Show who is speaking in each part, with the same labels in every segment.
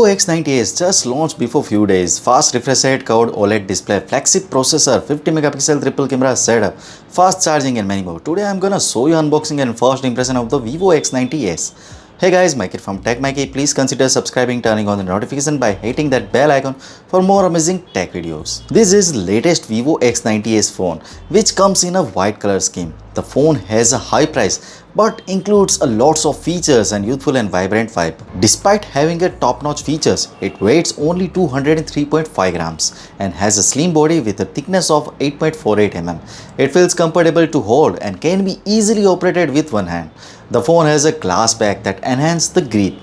Speaker 1: X90s just launched before few days. Fast refresh rate, curved OLED display, flagship processor, 50 megapixel triple camera setup, fast charging and many more. Today I'm gonna show you unboxing and first impression of the Vivo X90s. Hey guys, Maiky from techmaiky. Please consider subscribing, turning on the notification by hitting that bell icon for more amazing tech videos. This is latest Vivo X90s phone which comes in a white color scheme. The phone has a high price but includes a lots of features and youthful and vibrant vibe. Despite having a top-notch features, it weighs only 203.5 grams and has a slim body with a thickness of 8.48 mm. It feels comfortable to hold and can be easily operated with one hand. The phone has a glass back that enhances the grip.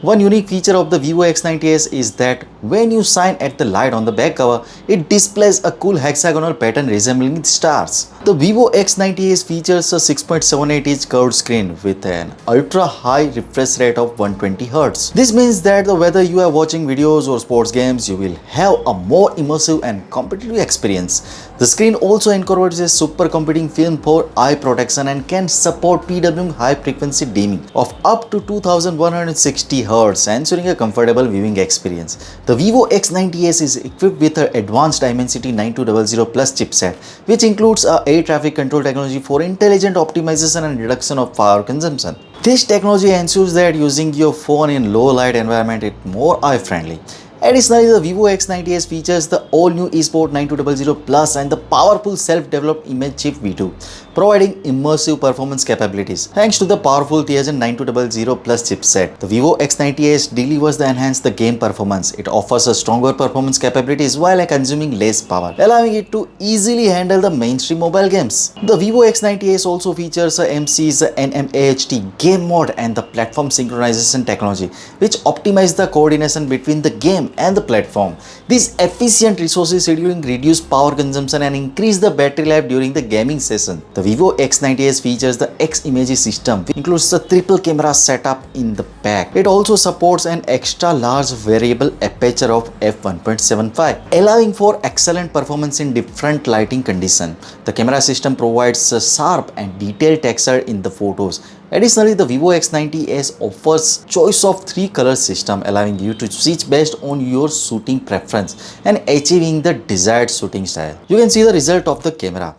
Speaker 1: One unique feature of the Vivo X90s is that when you shine at the light on the back cover, it displays a cool hexagonal pattern resembling stars. The Vivo X90s features a 6.78-inch curved screen with an ultra-high refresh rate of 120Hz. This means that whether you are watching videos or sports games, you will have a more immersive and competitive experience. The screen also incorporates a supercomputing film for eye protection and can support PWM high-frequency dimming of up to 2160Hz, ensuring a comfortable viewing experience. The Vivo X90s is equipped with an advanced Dimensity 9200 Plus chipset, which includes a air traffic control technology for intelligent optimization and reduction of power consumption. This technology ensures that using your phone in low light environment is more eye-friendly. Additionally, the Vivo X90s features the all-new eSport 9200 Plus and the powerful self-developed image chip Vidoe, providing immersive performance capabilities. Thanks to the powerful Tiagen 9200 Plus chipset, the Vivo X90s delivers the enhanced game performance. It offers a stronger performance capabilities while consuming less power, allowing it to easily handle the mainstream mobile games. The Vivo X90s also features MC's NMAHT game mode and the platform synchronization technology, which optimize the coordination between the game and the platform. This efficient resource scheduling reduce power consumption and increase the battery life during the gaming session. The Vivo X90s features the X-Image system, which includes a triple camera setup in the back. It also supports an extra large variable aperture of f1.75, allowing for excellent performance in different lighting conditions. The camera system provides a sharp and detailed texture in the photos. Additionally, the Vivo X90s offers choice of 3 color system, allowing you to switch based on your shooting preference and achieving the desired shooting style. You can see the result of the camera.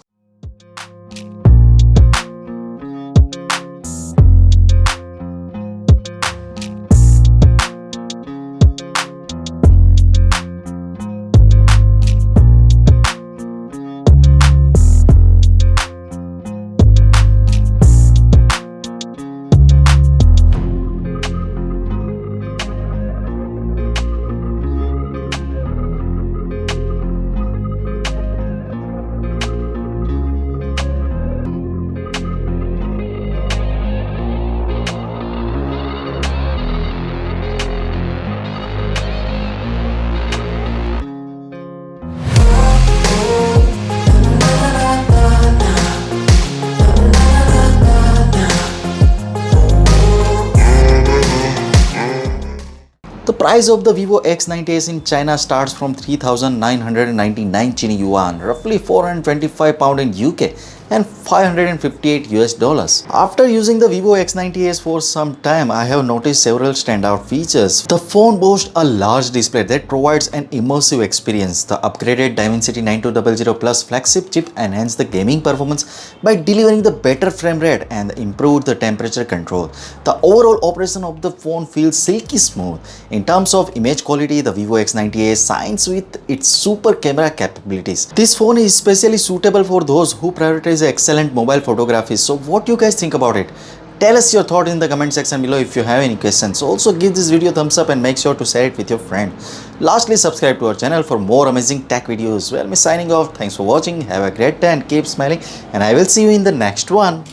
Speaker 1: The price of the Vivo X90s in China starts from 3,999 Chinese yuan, roughly 425 pound in UK and 558 US dollars. After using the Vivo X90s for some time, I have noticed several standout features. The phone boasts a large display that provides an immersive experience. The upgraded Dimensity 9200 Plus flagship chip enhances the gaming performance by delivering the better frame rate and improved the temperature control. The overall operation of the phone feels silky smooth. In terms of image quality, the Vivo X90s shines with its super camera capabilities. This phone is especially suitable for those who prioritize excellent mobile photography. So what you guys think about it? Tell us your thought in the comment section below. If you have any questions, also give this video a thumbs up and make sure to share it with your friend. Lastly, subscribe to our channel for more amazing tech videos. Well, me signing off. Thanks for watching. Have a great day and keep smiling, and I will see you in the next one.